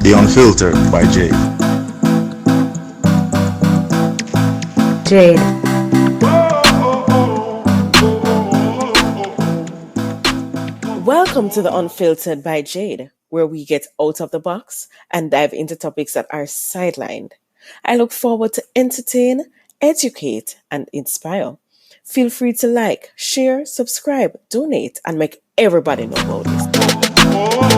The Unfiltered by Jade. Jade. Welcome to the Unfiltered by Jade, where we get out of the box and dive into topics that are sidelined. I look forward to entertain, educate, and inspire. Feel free to like, share, subscribe, donate, and make everybody know about this.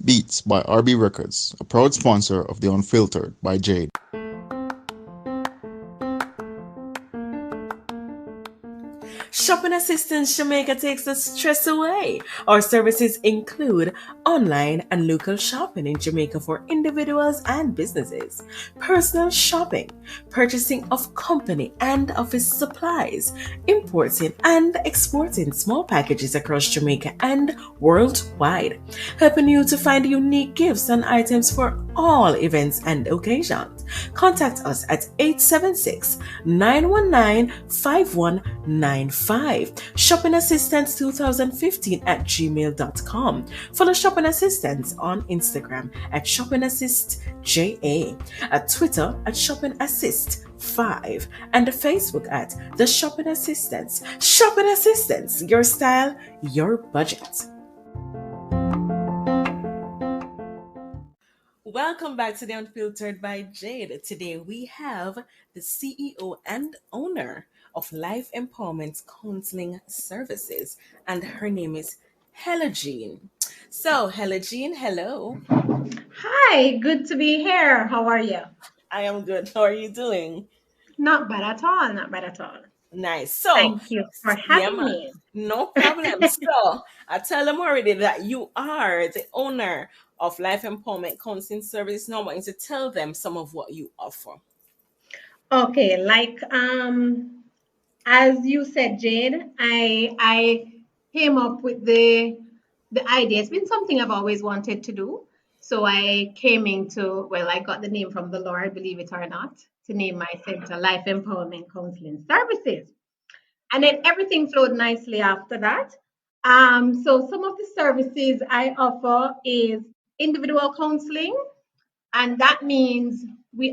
Beats by RB Records, a proud sponsor of The Unfiltered by Jade. Shopping Assistance Jamaica takes the stress away. Our services include online and local shopping in Jamaica for individuals and businesses, personal shopping, purchasing of company and office supplies, importing and exporting small packages across Jamaica and worldwide, helping you to find unique gifts and items for all events and occasions. Contact us at 876-919-5195. Shopping Assistance 2015 at gmail.com. Follow Shopping Assistance on Instagram at Shopping Assist JA, at Twitter at Shopping Assist 5, and the Facebook at The Shopping Assistance. Shopping Assistance, your style, your budget. Welcome back to the Unfiltered by Jade. Today we have the CEO and owner of Life Empowerment Counseling Services, and her name is Helogeen. So, Helogeen, hello. Hi, good to be here. How are you? I am good. How are you doing? Not bad at all. Not bad at all. Nice. So, Thank you for yeah, having man, me. no problem. So, I tell them already that you are the owner of Life Empowerment Counseling Services. Now, I want you to tell them some of what you offer. Okay, as you said, Jade, I came up with the idea. It's been something I've always wanted to do. So I I got the name from the Lord, believe it or not, to name my center Life Empowerment Counseling Services. And then everything flowed nicely after that. So some of the services I offer is individual counseling, and that means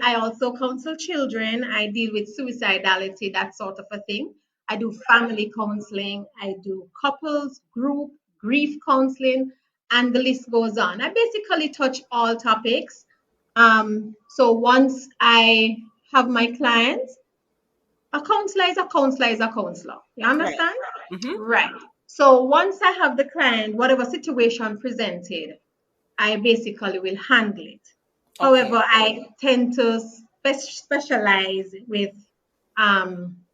I also counsel children. I deal with suicidality, that sort of a thing. I do family counseling. I do couples, group, grief counseling, and the list goes on. I basically touch all topics. So once I have my clients, a counselor is a counselor is a counselor. You Right. understand? Mm-hmm. Right. So once I have the client, whatever situation presented, I basically will handle it. However, Okay. I tend to specialize with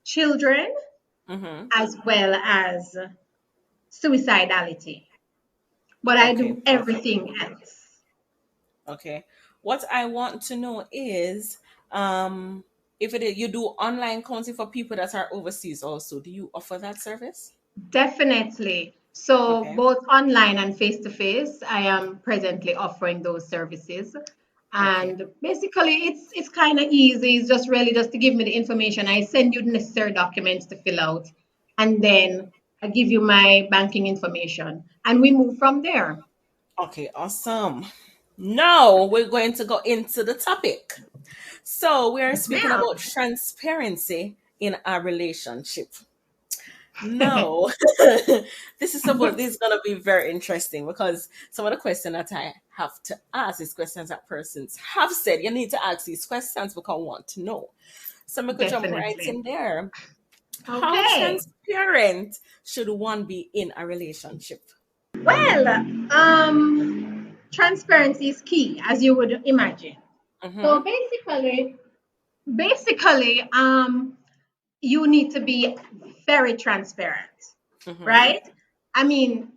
children Mm-hmm. as well as suicidality, but I Okay. do Perfect. everything else. Okay. What I want to know is, if you do online counseling for people that are overseas also, do you offer that service? Definitely. So Okay. both online and face to face, I am presently offering those services. Okay. And basically it's kind of easy. It's just really just to give me the information. I send you the necessary documents to fill out, and then I give you my banking information and we move from there. Okay. Awesome. Now we're going to go into the topic. So we are Yes, speaking ma'am. about transparency in our relationship. No, this is gonna be very interesting because some of the questions that I have to ask is questions that persons have said. You need to ask these questions because I want to know. So we could jump right Definitely. in there. How Okay. transparent should one be in a relationship? Well, transparency is key, as you would imagine. So Mm-hmm. basically, you need to be very transparent, Mm-hmm. right? I mean,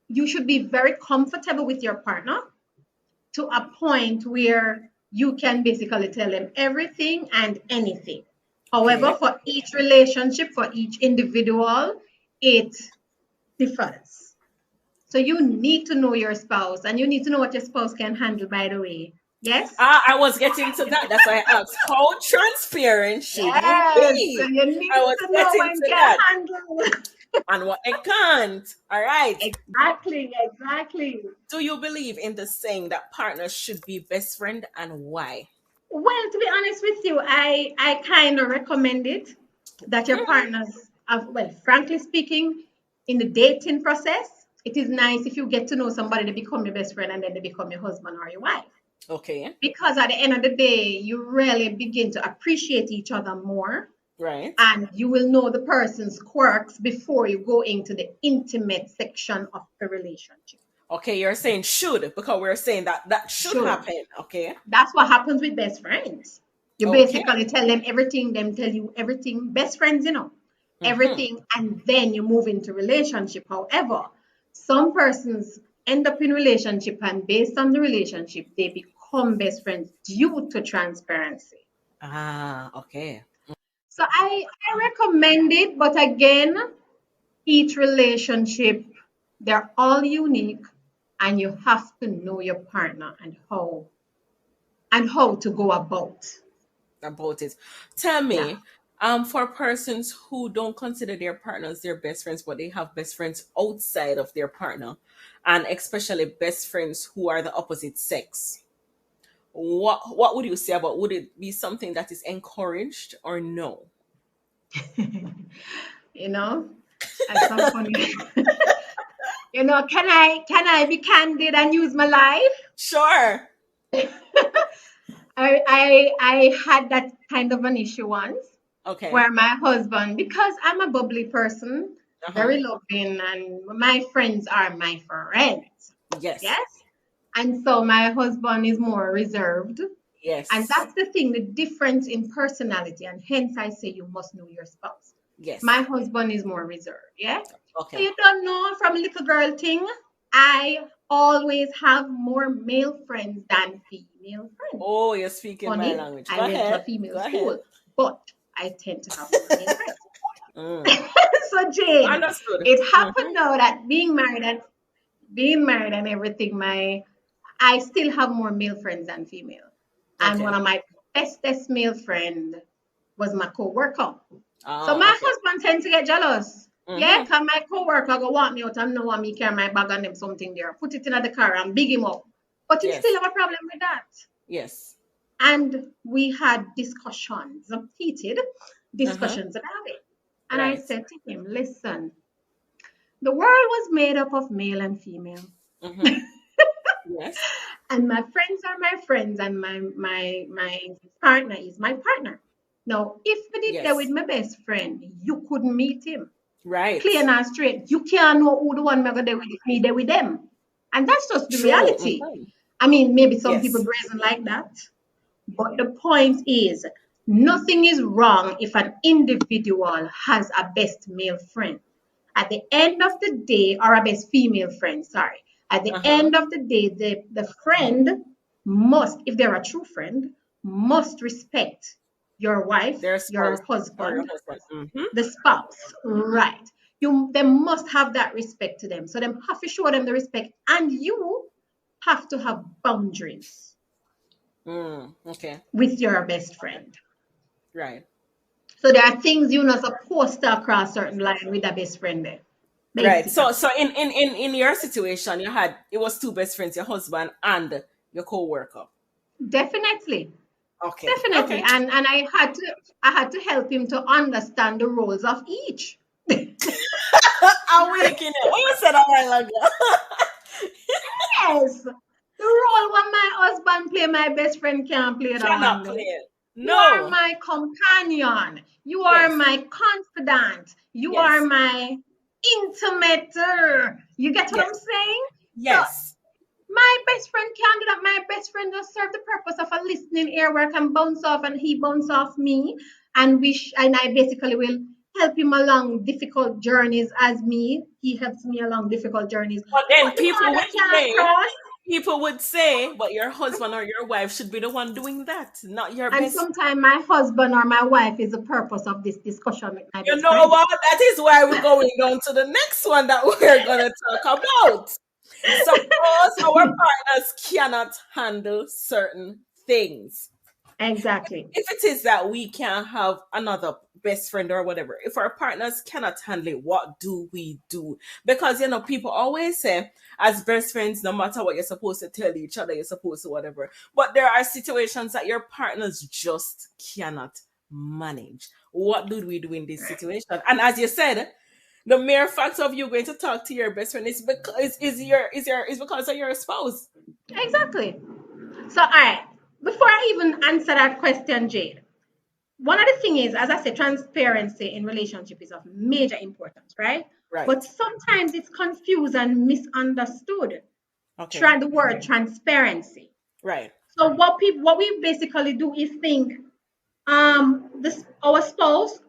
you should be very comfortable with your partner to a point where you can basically tell them everything and anything. However, Okay. for each relationship, for each individual, it differs. So you need to know your spouse, and you need to know what your spouse can handle, by the way. Yes? I was getting to that. That's why I asked, how transparent should you Yes. So be? you need I was to know getting when to can that. handle. And what I can't. All right. Exactly, exactly. Do you believe in the saying that partners should be best friend and why? Well, to be honest with you, I kind of recommend it that your partners have, well, frankly speaking, in the dating process, it is nice if you get to know somebody, they become your best friend and then they become your husband or your wife. Okay. Because at the end of the day, you really begin to appreciate each other more Right. and you will know the person's quirks before you go into the intimate section of the relationship. Okay, you're saying should because we're saying that that should Sure. happen. Okay. That's what happens with best friends. You Okay. basically tell them everything, them tell you everything. Best friends, Mm-hmm. everything, and then you move into relationship. However, some persons end up in relationship, and based on the relationship, they become best friends due to transparency. Ah, okay. So I recommend it, but again, each relationship, they're all unique, and you have to know your partner and how to go about. About it. Tell Yeah. me, for persons who don't consider their partners their best friends, but they have best friends outside of their partner, and especially best friends who are the opposite sex, what would you say about would it be something that is encouraged or no? you know, that's so funny. Can I be candid and use my life? Sure. I had that kind of an issue once Okay. where my husband, because I'm a bubbly person, Uh-huh. very loving, and my friends are my friends. Yes. Yes. And so my husband is more reserved. And Yes. that's the thing, the difference in personality. And hence I say you must know your spouse. My Yes. husband is more reserved. Yeah. So Okay. you don't know from little girl thing, I always have more male friends than female friends. Oh, you're speaking my Funny, language. I Go went to a ahead. female Go ahead. school, but I tend to have more male friends. Mm. So Jane, Understood. it Mm-hmm. happened now that being married and everything, I still have more male friends than female. And one Okay. of my bestest male friend was my co-worker. So Ah, my okay. husband tend to get jealous. Yeah, Mm-hmm. cause my co-worker go want me out and know want me carry my bag and them something there. Put it in the car and big him up. But him still Yes. have a problem with that. Yes. And we had discussions, heated Uh-huh. discussions about it. And I Right. said to him, listen, the world was made up of male and female. Mm-hmm. Yes. And my friends are my friends and my partner is my partner. Now, if we did that with Yes. my best friend, you couldn't meet him. Right. Clear and straight. You can't know who the one me go there with me there with them. And that's just the True. reality. Mm-hmm. I mean, maybe some people Yes. brazen like that. But the point is, nothing is wrong if an individual has a best male friend. At the end of the day, or a best female friend, sorry. At the Uh-huh. end of the day, the friend must, if they're a true friend, must respect your wife, Their spouse your or your husband, husband. Mm-hmm. the spouse. Right. They must have that respect to them. So them have to show them the respect. And you have to have boundaries Mm. Okay. with your best friend. Right. So there are things you're not supposed to cross certain line with a best friend there. Right. Basically. So in your situation, you had it was two best friends, your husband and your co-worker. Definitely. Okay. Definitely. Okay. And I had to help him to understand the roles of each. I'm waking up. What you said a while ago. Yes. The role when my husband play, my best friend can't play that Cannot one there. play it. You are No. my companion. You are Yes. my confidant. You are Yes. my intimate. You get what I'm Yes. saying? So Yes. my best friend can't do that. My best friend just serve the purpose of a listening ear where I can bounce off and he bounce off me. And I basically will help him along difficult journeys as me. He helps me along difficult journeys. But But then the border can't cross. people would say, but your husband or your wife should be the one doing that, not your And best. sometimes my husband or my wife is the purpose of this discussion with my You best know friend. what? That is why we're going down to the next one that we're gonna talk about. Suppose our partners cannot handle certain things. Exactly. If it is that we can have another best friend or whatever, if our partners cannot handle it, what do we do? Because people always say, as best friends, no matter what you're supposed to tell each other, you're supposed to whatever. But there are situations that your partners just cannot manage. What do we do in this situation? And as you said, the mere fact of you going to talk to your best friend is because of your spouse. Exactly. So, all right, before I even answer that question, Jade, one of the things is, as I said, transparency in relationship is of major importance, right? But Right. sometimes it's confused and misunderstood. Okay. Try the word transparency. Right. So what we basically do is think this our spouse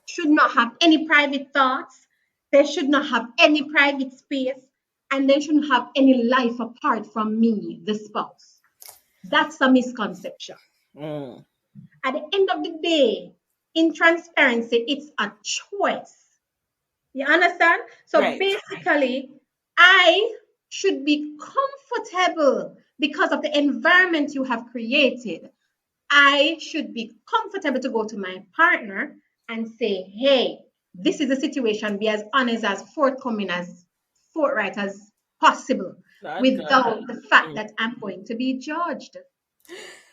should not have any private thoughts, they should not have any private space, and they shouldn't have any life apart from me, the spouse. That's a misconception. Mm. At the end of the day, in transparency, it's a choice. You understand? So Right. basically, I should be comfortable because of the environment you have created. I should be comfortable to go to my partner and say, hey, this is the situation, be as honest, as forthcoming, as forthright as possible, God, God. without the fact Mm. that I'm going to be judged.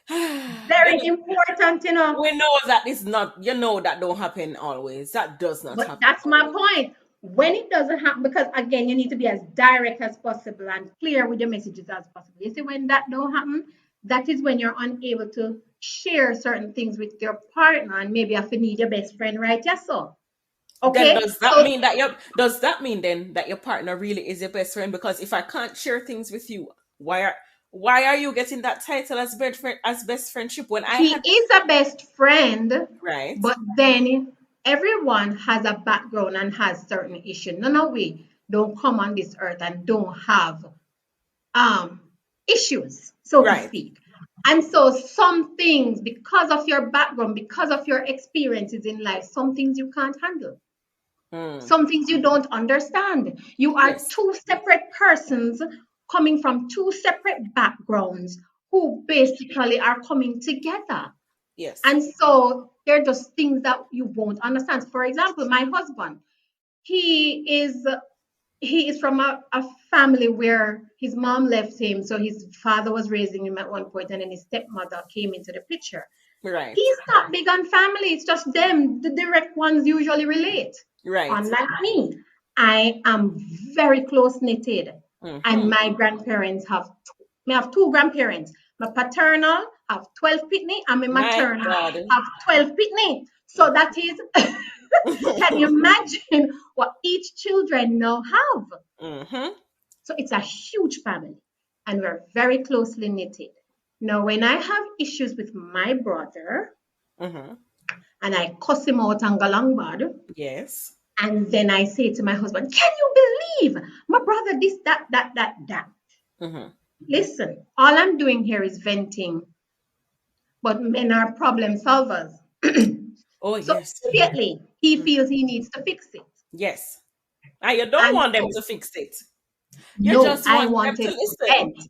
Then Very important, we know that it's not, that don't happen always. That does not But happen that's my always. point. When it doesn't happen, because again, you need to be as direct as possible and clear with your messages as possible. You see, when that don't happen, that is when you're unable to share certain things with your partner, and maybe if you need your best friend, right? Yes, so Then okay. So does that mean then that your partner really is your best friend? Because if I can't share things with you, why are why are you getting that title as best friendship when I he had is a best friend, right? but then everyone has a background and has certain issues. No, no, we don't come on this earth and don't have um, issues, so to Right. speak. And so, some things, because of your background, because of your experiences in life, some things you can't handle, Mm. some things you don't understand. You are Yes. two separate persons coming from two separate backgrounds who basically are coming together. Yes. And so, they're just things that you won't understand. For example, my husband, he is he is from a family where his mom left him, so his father was raising him at one point, and then his stepmother came into the picture. Right. He's not big on family, it's just them. The direct ones usually relate. Right. Unlike me, I am very close knitted, and Mm-hmm. my grandparents have two grandparents. My paternal have 12 pitney, and my My maternal God. have 12 pitney. So that is, can you imagine what each children now have? Mm-hmm. So it's a huge family and we're very closely knitted. Now, when I have issues with my brother Mm-hmm. and I cuss him out and go long bad, Yes. and then I say to my husband, can you believe my brother this, that? Mm-hmm. Listen, all I'm doing here is venting, but men are problem solvers. Oh So yes. immediately he Mm. feels he needs to fix it. Yes. And you don't And want them so, to fix it. You no, just I want them to wanted to listen. vent.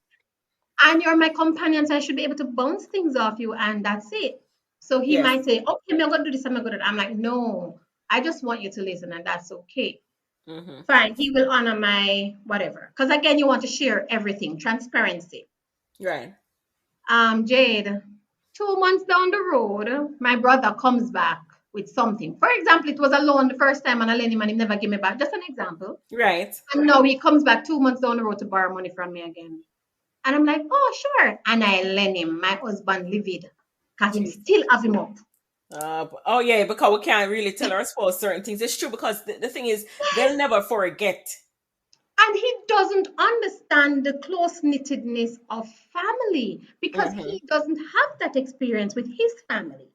And you're my companion, so I should be able to bounce things off you, and that's it. So he Yes. might say, okay, I'm gonna do this, I'm gonna do that. I'm like, no, I just want you to listen, and that's okay. Mm-hmm. Fine, he will honor my whatever. Because again, you want to share everything, transparency. Right. Jade, 2 months down the road, my brother comes back with something. For example, it was a loan the first time and I lent him and he never gave me back. Just an example. Right. And now he comes back 2 months down the road to borrow money from me again. And I'm like, oh, sure. And I lend him. My husband livid because him Jeez. still have him up. Oh yeah, because we can't really tell our spouse certain things. It's true because the thing is they'll Yes. never forget. And he doesn't understand the close knittedness of family because Mm-hmm. he doesn't have that experience with his family.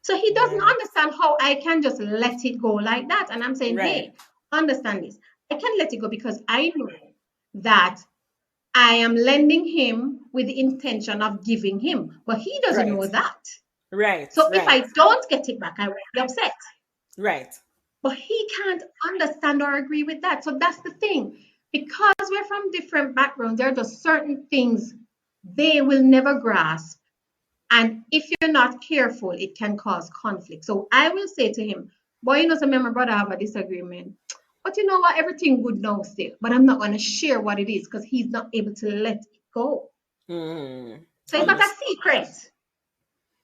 So he doesn't Right. understand how I can just let it go like that. And I'm saying, Right. hey, understand this. I can let it go because I know that I am lending him with the intention of giving him, but he doesn't Right. know that. Right. So if Right. I don't get it back, I will be upset. Right. But he can't understand or agree with that. So that's the thing. because we're from different backgrounds, there are just certain things they will never grasp. And if you're not careful, it can cause conflict. So I will say to him, boy, you know, some my brother have a disagreement. But you know what? Everything good now still. But I'm not going to share what it is because he's not able to let it go. Mm. So it's not a secret.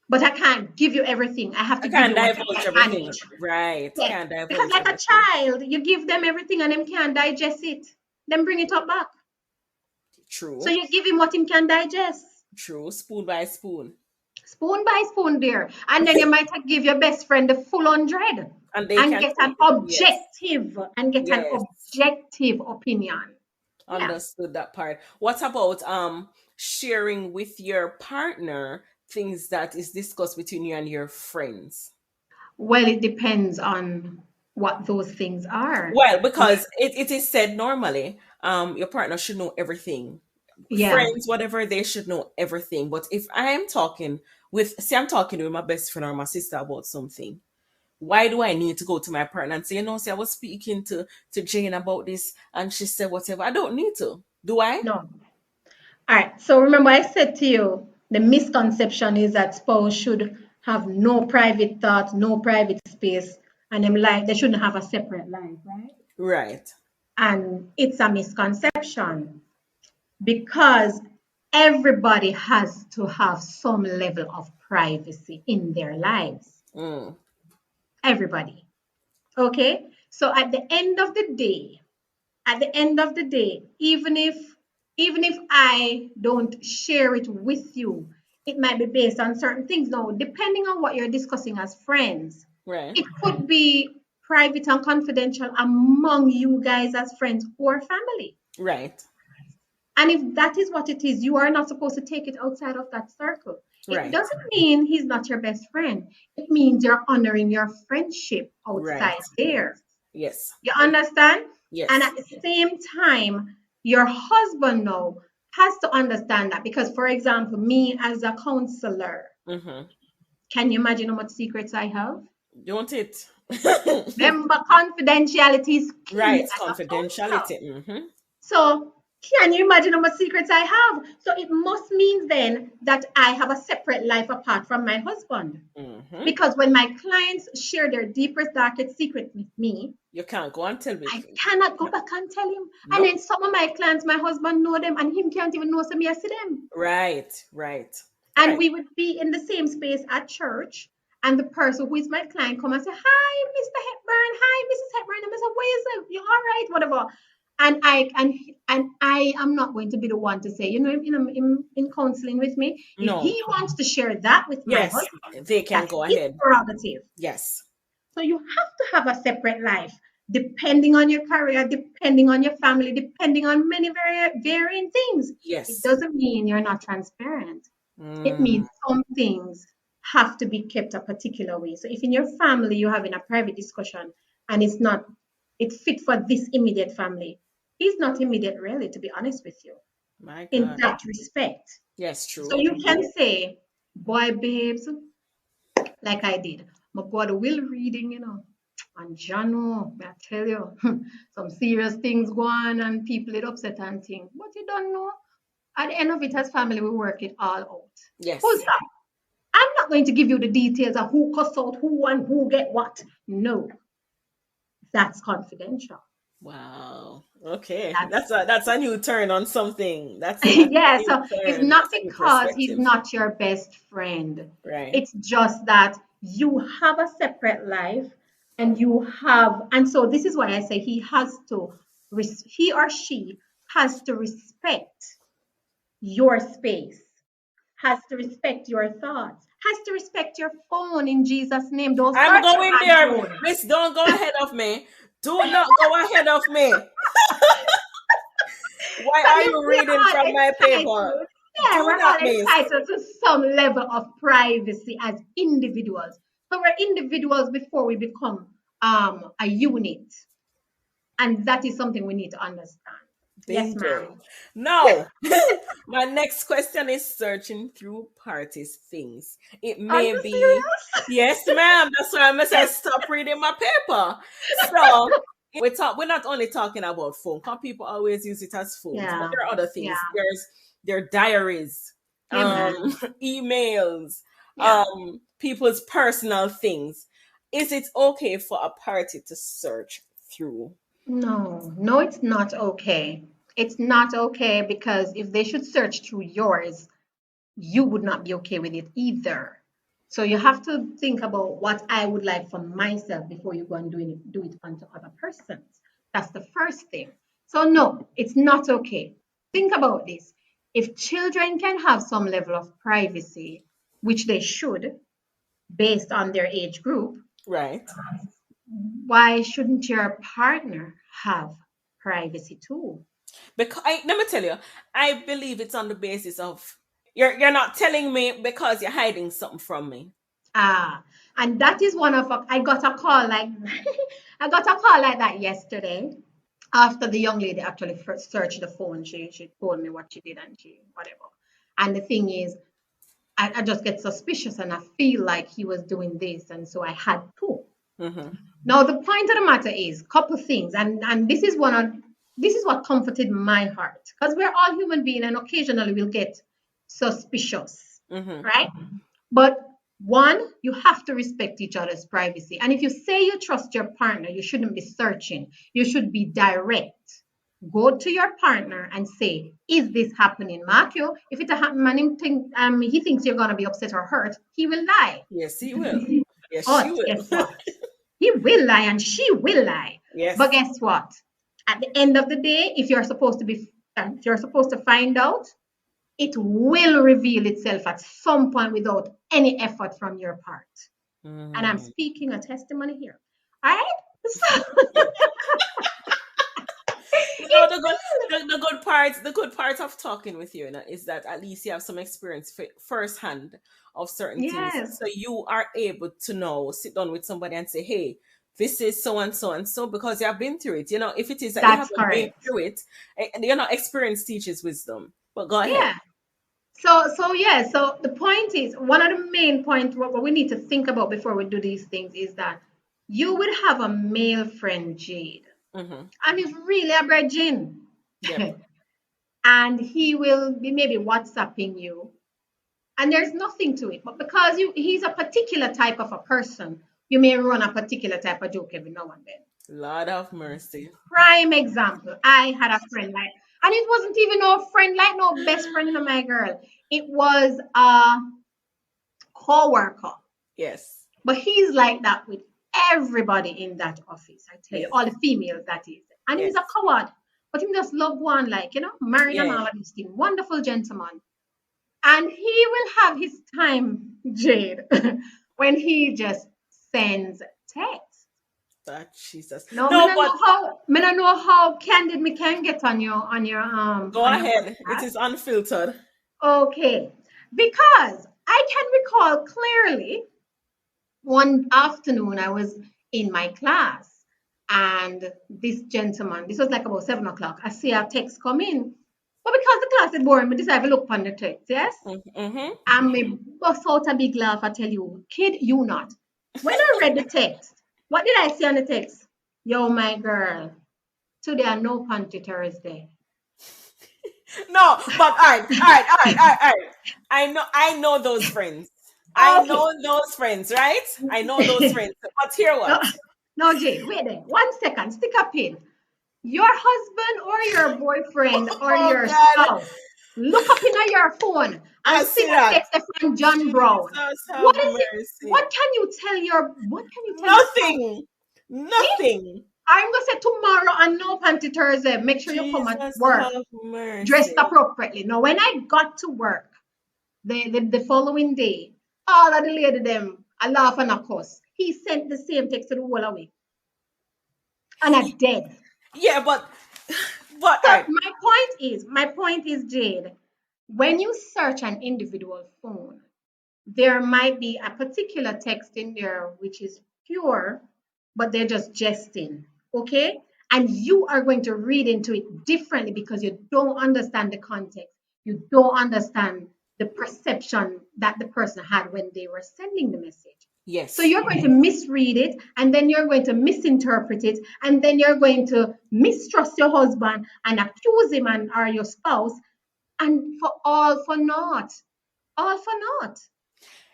But I can't give you everything. I have to I give can't you what I divulge can everything. manage. Right. Yeah. Can't Because divulge like a everything. child, you give them everything and them can't digest it. Then bring it up back. So True. you give him what him can digest. True. Spoon by spoon. Spoon by spoon, dear. And then you might give your best friend the full 100 And they and can get take an it. Yes. Yes. objective opinion. Yeah. Understood that part. What about sharing with your partner things that is discussed between you and your friends? Well, it depends on what those things are. Well, because it is said normally, your partner should know everything. Yeah. Friends, whatever, they should know everything. But if I am talking I'm talking with my best friend or my sister about something, why do I need to go to my partner and say, see, I was speaking to Jane about this and she said whatever? I don't need to. Do I? No. All right. So remember, I said to you, the misconception is that spouse should have no private thoughts, no private space, and them like they shouldn't have a separate life, right? Right. And it's a misconception because everybody has to have some level of privacy in their lives. Mm. Everybody. Okay? So at the end of the day, even if I don't share it with you, it might be based on certain things. Now, depending on what you're discussing as friends, Right. it could be private and confidential among you guys as friends or family. Right. And if that is what it is, you are not supposed to take it outside of that circle. It Right. doesn't mean he's not your best friend. It means you're honoring your friendship Right. outside there. Yes. You understand? And Yes. at the same time, your husband now has to understand that because, for example, me as a counselor, Mm-hmm. can you imagine how much secrets I have? Don't it? Remember, confidentiality is key Right. as a counselor. Confidentiality. Mm-hmm. So, can you imagine how much secrets I have? So, it must mean then that I have a separate life apart from my husband. Mm-hmm. Because when my clients share their deepest, darkest secret with me, You can't go and tell me. I cannot go back and tell him. And Nope. then some of my clients, my husband know them and him can't even know some I see them. Right. Right. And Right. we would be in the same space at church. And the person who is my client come and say, hi, Mr. Hepburn, hi, Mrs. Hepburn. And I say, where is it? You all right? Whatever. And I am not going to be the one to say, in counseling with me, if No. he wants to share that with my Yes. husband, They can that's go his ahead. prerogative. Yes. So you have to have a separate life, depending on your career, depending on your family, depending on many varying things. It Yes. doesn't mean you're not transparent. It Mm. means some things have to be kept a particular way. So if in your family you're having a private discussion and it's fit for this immediate family, it's not immediate really, to be honest with you, My in God. that respect. Yes. So True. you can say, boy, babes, like I did. But God will reading, And Jano, I tell you, some serious things go on and people get upset and things. But you don't know. At the end of it, as family, we work it all out. Full Yes. stop. I'm not going to give you the details of who cuss out who and who get what. No, that's confidential. Wow. Okay. That's That's a new turn on something. That's a yeah, new so it's turn. not That's a new because he's perspective. not your best friend. Right. It's just that you have a separate life and so this is why I say he or she has to respect your space, has to respect your thoughts, has to respect your phone in Jesus' name. Don't I'm start your going there. phone. Miss, don't go ahead of me. Do not go ahead of me. Why So are you we're reading all from my paper? entitled. Yeah, Do we're all not miss. entitled to some level of privacy as individuals. So we're individuals before we become a unit. And that is something we need to understand. Yes, Bingo. ma'am. Now, my next question is searching through parties things. It Are may you be, serious? yes, ma'am. That's why I must say stop reading my paper. So we're not only talking about phone, because people always use it as phones, but Yeah. there are other Yeah. things. There are diaries, Yeah, man. emails, Yeah. people's personal things. Is it okay for a party to search through? No, no, it's not okay. It's not okay because if they should search through yours, you would not be okay with it either. So you have to think about what I would like for myself before you go and do it onto other persons. That's the first thing. So no, it's not okay. Think about this. If children can have some level of privacy, which they should based on their age group, Right. why shouldn't your partner have privacy too? Because let me tell you, I believe it's on the basis of you're not telling me because you're hiding something from me. Ah, and that is one of I got a call like I got a call like that yesterday after the young lady actually first searched the phone. She told me what she did and she whatever. And the thing is, I just get suspicious and I feel like he was doing this, and so I had to. Mm-hmm. Now the point of the matter is, couple things, and this is what comforted my heart because we're all human beings and occasionally we'll get suspicious, Mm-hmm. right? But one, you have to respect each other's privacy. And if you say you trust your partner, you shouldn't be searching. You should be direct. Go to your partner and say, "Is this happening, Marco? If it happen and he thinks you're gonna be upset or hurt, he will lie." Yes, he will. Yes, she But will. guess what? He will lie and she will lie. But Yes. guess what? At the end of the day, if you're supposed to find out, it will reveal itself at some point without any effort from your part. And I'm Mm. speaking a testimony here. All right? So You know it the good part of talking with you, is that at least you have some experience firsthand of certain things, yes, so you are able to know, sit down with somebody and say, "Hey, this is so and so and so," because you have been through it. If it is that you that's haven't been correct. through it, experience teaches wisdom. But go ahead. Yeah. So yeah, so the point is one of the main points what we need to think about before we do these things is that you would have a male friend, Jade, Mm-hmm. and he's really a virgin. Yep. And he will be maybe WhatsApping you, and there's nothing to it. But because he's a particular type of a person, you may run a particular type of joke every now and then. Lord of mercy. Prime example, I had a friend like, and it wasn't even no friend, like no best friend of my girl. It was a co-worker. Yes. But he's like that with everybody in that office. I tell you, Yes. all the females that is. And he's Yes. a coward. But he just love one, like, married and Yeah. all of these things. Wonderful gentleman. And he will have his time, Jade, when he just sends text. That Jesus. Now, No, but me not know how candid me can get on go on your ahead. It podcast. is unfiltered. Okay, because I can recall clearly one afternoon I was in my class and this gentleman, this was like about 7 o'clock, I see a text come in. But because the class is boring, I decided to look on the text, yes? Mm-hmm. And me bust out a big laugh, I tell you, kid, you not. When I read the text, what did I see on the text? Yo, my girl, today are no panty Thursday. No, but all right. I know those friends. I Okay, know those friends, right? I know those friends. But hear no, what? no, Jade, wait there. 1 second, stick a pin. Your husband or your boyfriend or Oh your God, spouse look up in your phone I and see see a that. text from John Brown. Jesus What have is it? mercy. What can you tell your spouse? Nothing. Me? Nothing. I'm gonna say tomorrow and no panty Thursday. Make sure you come at Jesus work have dressed mercy. appropriately. Now, when I got to work the following day, all of the lady them I laugh and a cuss. He sent the same text to the whole away. And I dead. Yeah, but So all right. my point is, Jade, when you search an individual phone, there might be a particular text in there which is pure, but they're just jesting, okay? And you are going to read into it differently because you don't understand the context. You don't understand the perception that the person had when they were sending the message. So Yes. you're going to misread it, and then you're going to misinterpret it, and then you're going to mistrust your husband and accuse him and or your spouse, and for naught, all for naught.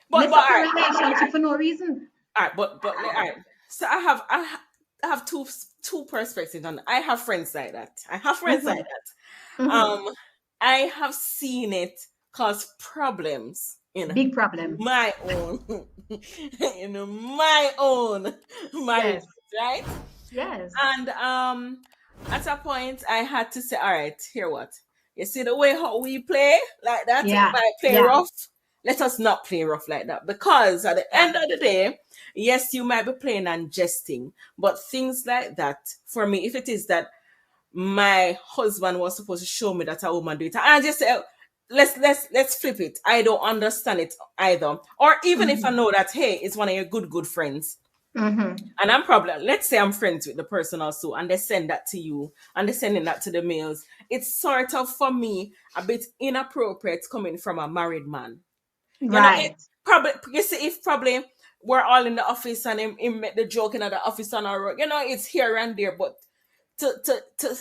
But Mess all up your right, relationship for no reason. all right, but all right. So I have two perspectives on. I have friends like that. I have friends like Hmm. that. Hmm. I have seen it cause problems in Big problem. my own, in my own marriage, Yes. right? Yes. And at a point, I had to say, all right, here what? You see the way how we play like that? We Yeah. might play Yeah. rough. Let us not play rough like that. Because at the Yeah. end of the day, yes, you might be playing and jesting, but things like that, for me, if it is that my husband was supposed to show me that a woman do it, and I just say, let's flip it. I don't understand it either. Or even if I Hmm. know that, hey, it's one of your good friends, Hmm. and I'm probably, let's say I'm friends with the person also, and they send that to you, and they're sending that to the males. It's sort of, for me, a bit inappropriate coming from a married man. It Right. probably, you see, if probably we're all in the office and him make the joke in the office on our, it's here and there, but to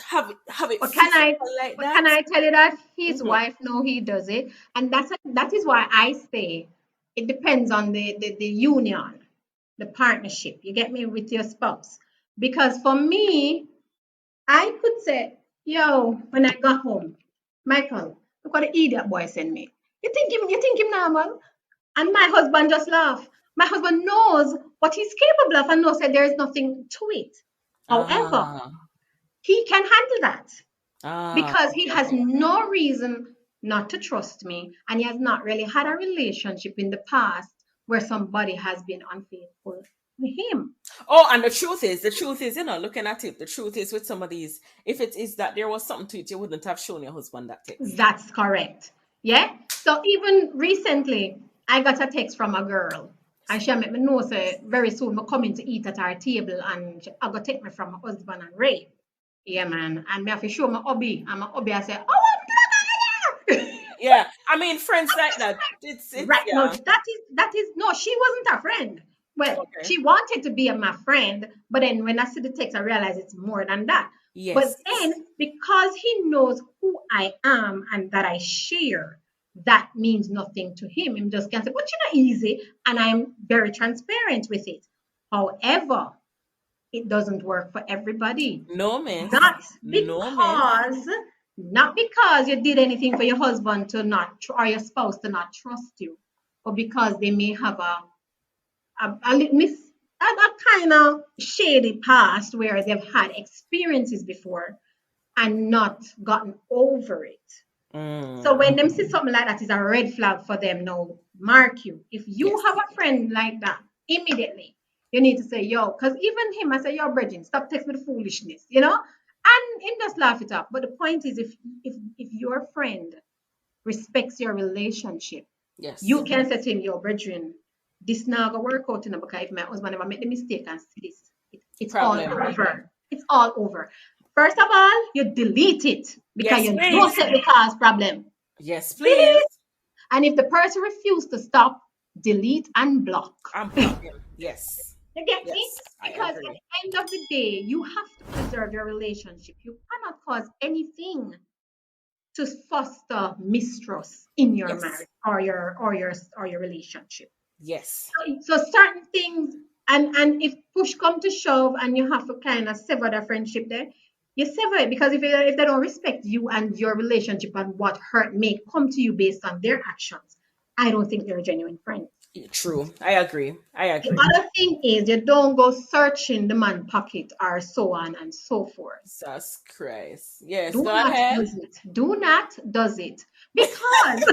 have it But can I physical like but that. can I tell you that his Mhm. wife know he does it? And that is why I say it depends on the union, the partnership. You get me with your spouse. Because for me, I could say, yo, when I got home, Michael, look what the idiot boy sent me. You think him normal? And my husband just laugh. My husband knows what he's capable of and knows that there is nothing to it. However, Ah, he can handle that because he okay, has okay. no reason not to trust me, and he has not really had a relationship in the past where somebody has been unfaithful to him. Oh, and the truth is, looking at it, the truth is with some of these, if it is that there was something to it, you wouldn't have shown your husband that text. That's correct. Yeah. So even recently, I got a text from a girl, and she made me know say very soon I'm coming to eat at our table, and I got take me from my husband and Ray. Yeah, man. And me have to show my hobby, and my hobby I say, oh, I'm Yeah, I mean, friends like that. It's right. No, yeah. that is no, she wasn't a friend. Well, Okay. she wanted to be my friend, but then when I see the text, I realize it's more than that. But Yes. then because he knows who I am and that I share, that means nothing to him. Him just can say, but you're not easy. And I'm very transparent with it. However, it doesn't work for everybody. No miss. Not No miss. because not because you did anything for your husband to not or your spouse to not trust you, but because they may have a kind of shady past where they've had experiences before and not gotten over it. So Mm. when them see something like that is a red flag for them. Now, mark you. If you Yes. have a friend like that, immediately you need to say, yo, because even him, I say, yo, Bridget, stop texting me the foolishness. And him just laugh it up. But the point is, if your friend respects your relationship, Yes. you can say to him, yo, Brethren, this now gonna work out in because if my husband ever make the mistake and see this, it's all Problem. over. It's all over. First of all, you delete it because Yes, you know please. set the cause problem. Yes, please. Delete. And if the person refuses to stop, delete and block. I'm blocking. Yes. You get me? Yes, I Because at agree. the end of the day, you have to preserve your relationship. You cannot cause anything to foster mistrust in your Yes. marriage or your relationship. Yes. So certain things, and if push come to shove and you have to kind of sever the friendship there, you sever it because if they don't respect you and your relationship and what hurt may come to you based on their actions, I don't think they're a genuine friend. True. I agree. I The agree. other thing is you don't go searching the man pocket or so on and so forth. Jesus Christ. Yes, Do go not ahead. does it. Do not does it because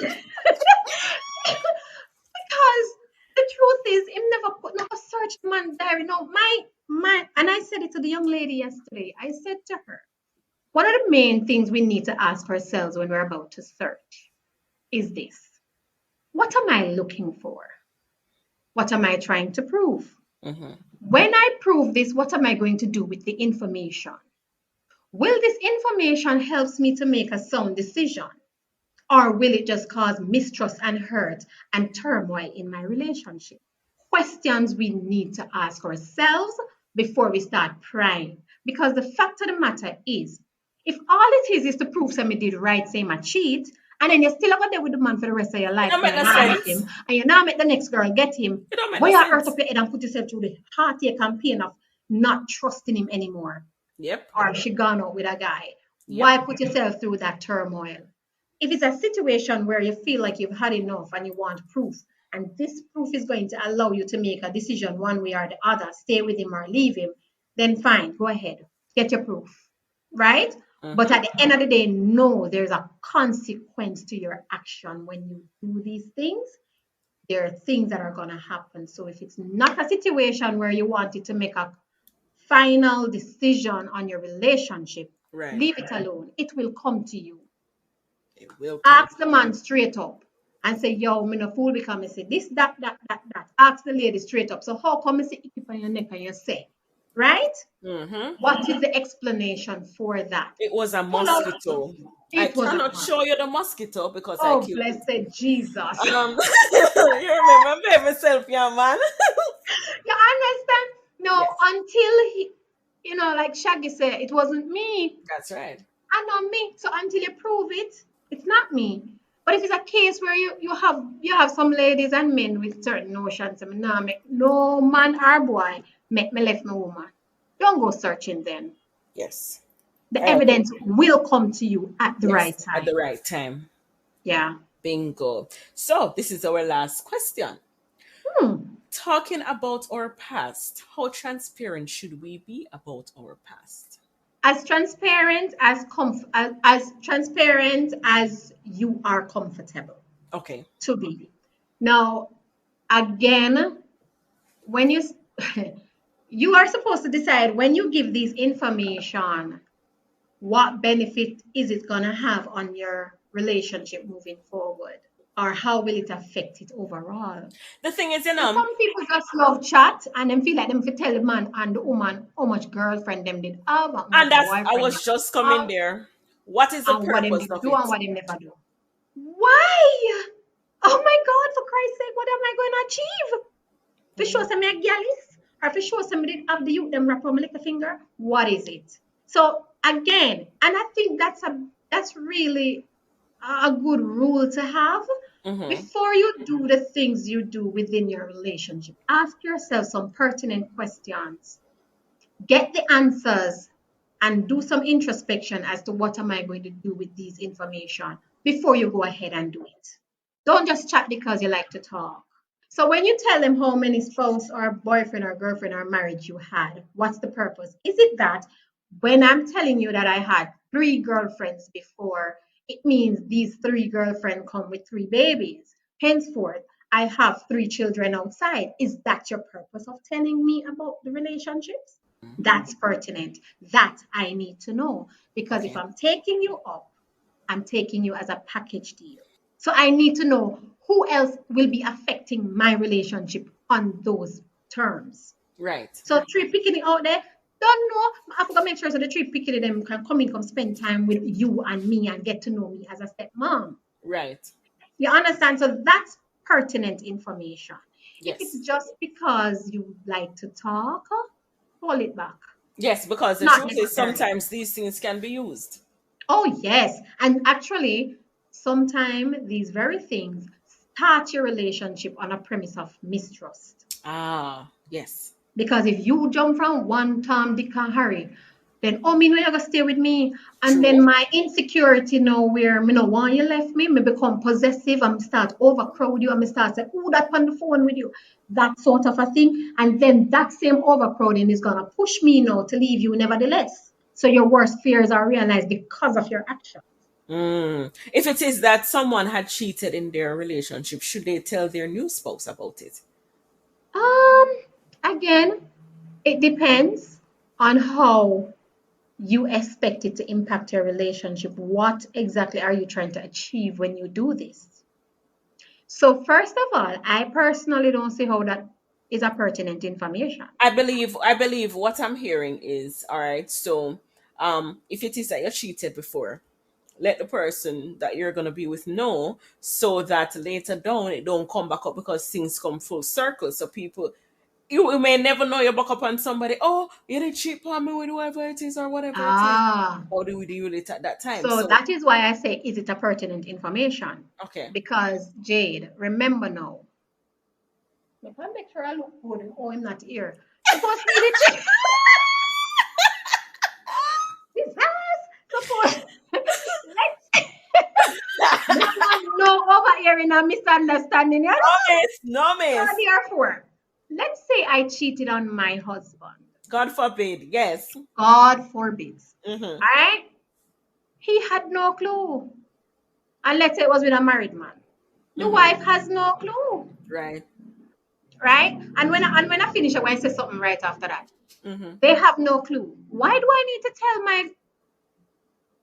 because the truth is, him never put no search man diary. No, my, and I said it to the young lady yesterday. I said to her, one of the main things we need to ask ourselves when we're about to search is this: what am I looking for? What am I trying to prove? Hmm. When I prove this, what am I going to do with the information? Will this information helps me to make a sound decision? Or will it just cause mistrust and hurt and turmoil in my relationship? questions we need to ask ourselves before we start prying. Because the fact of the matter is, if all it is to prove somebody did right, say my cheat, and then you're still out there with the man for the rest of your It life don't and make you're no not get sense. him, and you're not make the next girl get him, It don't make why no you hurt sense. up your head and put yourself through the heartache and pain of not trusting him anymore? Yep. Or she gone out with a guy. Yep. Why put yourself through that turmoil? If it's a situation where you feel like you've had enough and you want proof, and this proof is going to allow you to make a decision one way or the other, stay with him or leave him, then fine, go ahead, get your proof, right? But Mm-hmm. at the end of the day, no, there's a consequence to your action when you do these things. There are things that are going to happen. So if it's not a situation where you wanted to make a final decision on your relationship, Right. leave it alone. It will come to you. It will come. Ask the man straight up and say, yo, me no fool because me say this, that. Ask the lady straight up. So how come you say it on your neck and you say, right? Mm-hmm. What is the explanation for that? It was a Pull out. mosquito. I It was a cannot man. show you the mosquito because I Oh, killed it. blessed Jesus. You remember myself, yeah, man. You understand? No, Yes, until he, like Shaggy said, it wasn't me. that's right. I know me. So until you prove it, it's not me. But if it's a case where you have some ladies and men with certain notions, I mean, nah, make no man or boy make me left my woman. Don't go searching then. Yes, The I agree. evidence will come to you at the right Yes, at the time. right time. Yeah. Bingo. So this is our last question. Hmm. Talking about our past, how transparent should we be about our past? As transparent as you are comfortable Okay. to be. Now, again, when you you are supposed to decide when you give this information, what benefit is it going to have on your relationship moving forward, or how will it affect it overall? The thing is, So some people just love chat and then feel like them to tell the man and the woman how much girlfriend them did have, how and much that's I boyfriend was them just coming have, there. What is the and what them purpose did of do it? and what them never do. Why? Oh my God, for Christ's sake, what am I going to achieve? For sure, some me a gallus, or for sure, somebody have the youth them wrap on my little finger. What is it? So again, and I think that's really a good rule to have Mm-hmm. before you do the things you do within your relationship. Ask yourself some pertinent questions, get the answers, and do some introspection as to what am I going to do with these information before you go ahead and do it. Don't just chat because you like to talk. So when you tell them how many spouse or boyfriend or girlfriend or marriage you had, what's the purpose? Is it that when I'm telling you that I had 3 girlfriends before, it means these 3 girlfriends come with 3 babies? Henceforth, I have 3 children outside. Is that your purpose of telling me about the relationships? That's pertinent. That I need to know. Because if Okay. I'm taking you up, I'm taking you as a package deal. So I need to know who else will be affecting my relationship on those terms. Right. So three picking it out there, don't know. I forgot to make sure so the three picking them can come in, come spend time with you and me and get to know me as a stepmom. Right. You understand? So that's pertinent information. If it's Yes. just because you like to talk, hold it back. Yes, because the Not truth is necessary. sometimes these things can be used. Oh, yes. And actually, sometimes these very things start your relationship on a premise of mistrust. Ah, yes. Because if you jump from one Tom, Dick, and Harry, then, oh, me know you're going to stay with me. And True. then my insecurity now where me no want you left me become possessive and start overcrowd you and me start say, oh, that on the phone with you. That sort of a thing. And then that same overcrowding is going to push me now to leave you nevertheless. So your worst fears are realized because of your action. Mm. If it is that someone had cheated in their relationship, should they tell their new spouse about it? Um, Again, it depends on how you expect it to impact your relationship. What exactly are you trying to achieve when you do this? So, first of all, I personally don't see how that is a pertinent information. I believe what I'm hearing is all right. So, if it is that you cheated before, let the person that you're gonna be with know, so that later down it don't come back up, because things come full circle. So people, you may never know you back up on somebody. Oh, you did cheat on me with whoever it is or whatever it is. Ah, How do we deal with it at that time? so So that is why I say, is it a pertinent information? okay, Because Jade, remember now, I can make sure I look good. Oh, I'm not here. Suppose me the chick. Suppose. Let's. No over here in a misunderstanding. You no know miss, no what miss. I'm here for? Let's say I cheated on my husband. God forbid. Yes. God forbid. Mm-hmm. Alright? He had no clue. And let's say it was with a married man. The Mm-hmm. wife has no clue. Right. Right? And when I finish, I want to say something right after that. Mm-hmm. They have no clue. Why do I need to tell my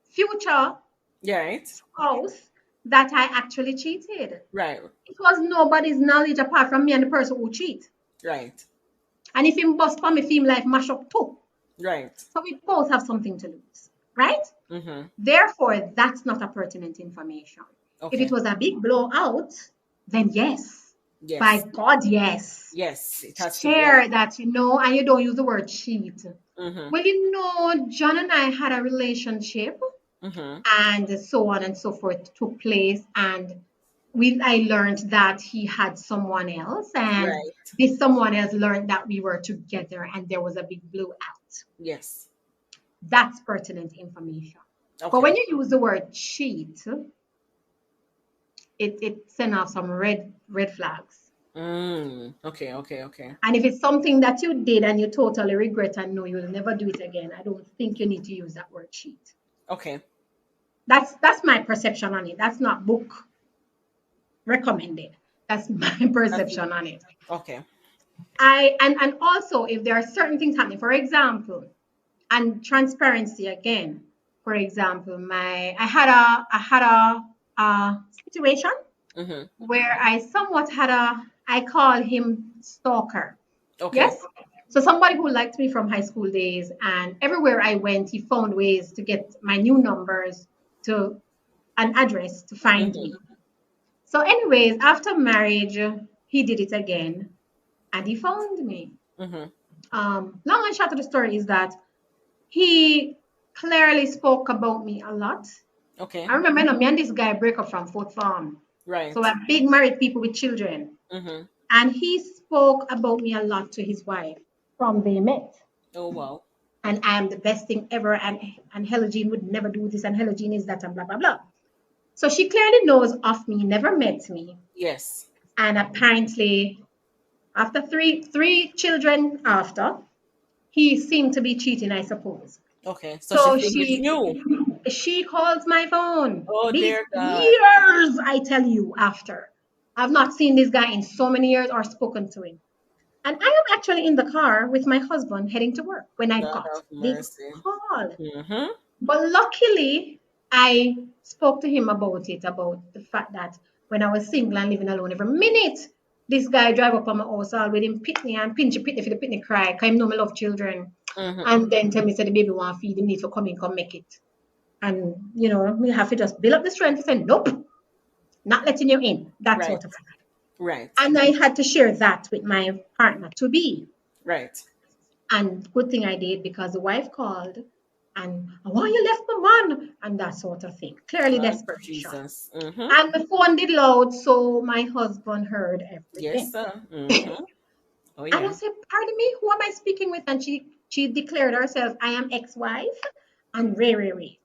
future Yeah. Right. spouse that I actually cheated? Right. It was nobody's knowledge apart from me and the person who cheat. Right. And if him bust for me, film life mash up too. Right. So we both have something to lose. Right? Mm-hmm. Therefore, that's not a pertinent information. If it Okay. was a big blowout, then yes. By Yes. God, yes. Yes. It has to be. Share that, and you don't use the word cheat. Mm-hmm. Well, John and I had a relationship, Mm-hmm. and so on and so forth took place. And I learned that he had someone else, and Right. this someone else learned that we were together, and there was a big blowout. Yes. That's pertinent information. But Okay. when you use the word cheat, it sends off some red flags. Okay. Okay. Okay. And if it's something that you did and you totally regret and know you'll never do it again, I don't think you need to use that word cheat. Okay. That's my perception on it. That's not book recommended. That's my That's perception on it. okay. And also if there are certain things happening, for example, and transparency again. For example, I had a situation Mm-hmm. where I call him stalker. Okay. Yes. So somebody who liked me from high school days, and everywhere I went, he found ways to get my new numbers to an address to find Mm-hmm. me. So, anyways, after marriage, he did it again, and he found me. Mm-hmm. Long and short of the story is that he clearly spoke about me a lot. Okay. I remember, me and this guy break up from Fourth Farm. So Right. we're big married people with children. Mm-hmm. And he spoke about me a lot to his wife from they met. Oh wow. And I am the best thing ever. And Helogeen would never do this. And Helogeen is that and blah, blah, blah. So she clearly knows of me, never met me. Yes. And apparently, after three children after, he seemed to be cheating, I suppose. Okay. So she So think it's you. she calls my phone. Oh These dear God. years, I tell you, after. I've not seen this guy in so many years or spoken to him. And I am actually in the car with my husband heading to work when I God got have this mercy. call. Mm-hmm. But luckily, I spoke to him about the fact that when I was single and living alone, every minute this guy drive up on my house all with him pit me and pinch pit if the pit me cry, because him know me love children. Mm-hmm. And then tell me say the baby want feed, him need to come in, come make it. And we have to just build up the strength to say, nope, not letting you in. That Right. sort of thing. Right. And I had to share that with my partner to be. Right. And good thing I did, because the wife called and why you left my man and that sort of thing. Clearly God desperation. Jesus. Mm-hmm. And the phone did loud, so my husband heard Yes, everything. sir. Mm-hmm. Oh And I yeah. said, pardon me, who am I speaking with? And she declared herself, I am ex-wife and Ray Ray Ray.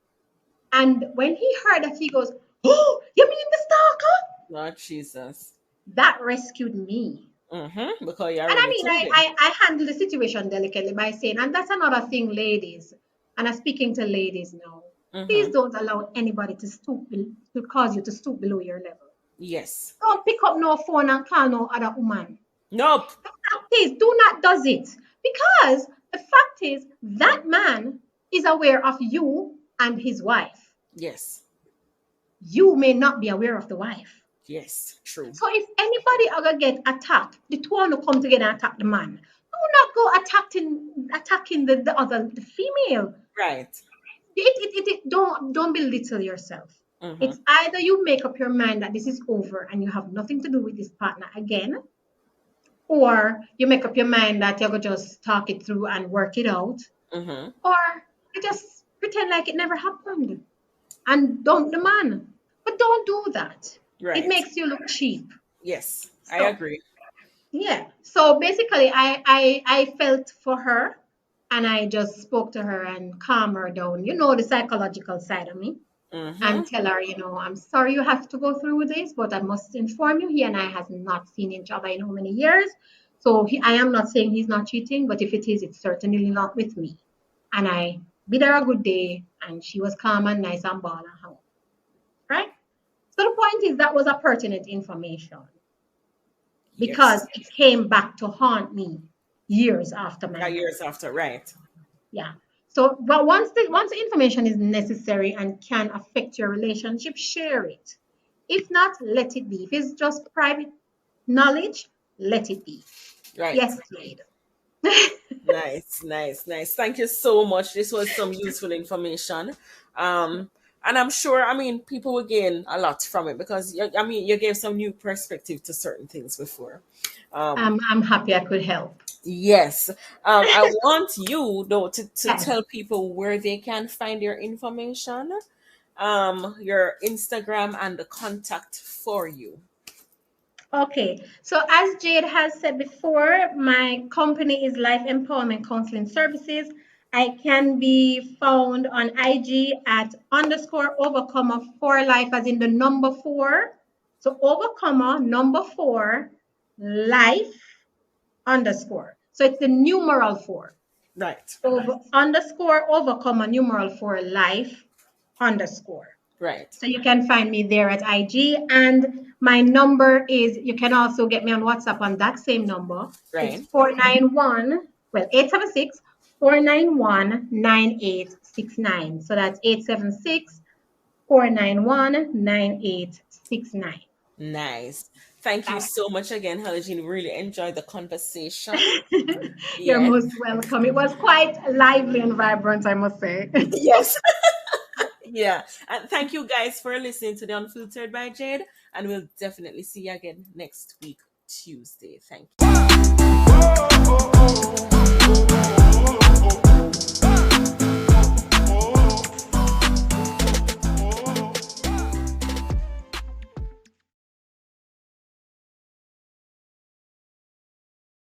And when he heard that, he goes, oh, you mean the stalker? God Jesus. That rescued me. Mm-hmm. Because you And I already mean, told him. I handle the situation delicately by saying, and that's another thing, ladies, and I'm speaking to ladies now. Please Mm-hmm. don't allow anybody to cause you to stoop below your level. Yes. Don't pick up no phone and call no other woman. Nope. Please do not does it. Because the fact is that man is aware of you and his wife. Yes. You may not be aware of the wife. Yes. True. So if anybody ever get attacked, the two of them come together and attack the man. Do not go attacking the female. Right. don't belittle yourself. Mm-hmm. It's either you make up your mind that this is over and you have nothing to do with this partner again, or you make up your mind that you're gonna just talk it through and work it out, Mm-hmm. or you just pretend like it never happened and dump the man. But don't do that. It Right. makes you look cheap. Yes, I So agree. yeah. So basically, I felt for her, and I just spoke to her and calm her down. You know the psychological side of me, Mm-hmm. and tell her, I'm sorry you have to go through with this, but I must inform you, he and I has not seen each other in how many years. So I am not saying he's not cheating, but if it is, it's certainly not with me. And I bid her a good day, and she was calm and nice and ball and hung. Right? So the point is that was a pertinent information Yes. because it came back to haunt me years after my Yeah, marriage. years after, right. Yeah. So, but once the information is necessary and can affect your relationship, share it. If not, let it be. If it's just private knowledge, let it be. Right. Yes, Jade. Nice, nice, nice. Thank you so much. This was some useful information. Um, and I'm sure, I mean, people will gain a lot from it because, I mean, you gave some new perspective to certain things before. Um, I'm happy I could help. yes. I want you, though, to Okay. tell people where they can find your information, your Instagram, and the contact for you. Okay, so as Jade has said before, my company is Life Empowerment Counseling Services. I can be found on IG at underscore overcomer for life, as in the number four. So overcomer number four life underscore. So it's the numeral four. Right, Underscore overcomer numeral four life underscore. right, So you can find me there at IG. And my number is, you can also get me on WhatsApp on that same number. It's right. 491, well, 876 491 9869. So that's 876 491 9869. Nice. Thank you so much again, Helogene. Really enjoyed the conversation. You're Yeah. most welcome. It was quite lively and vibrant, I must say. Yes. Yeah. And thank you guys for listening to the Unfiltered by Jade. And we'll definitely see you again next week, Tuesday. Thank you.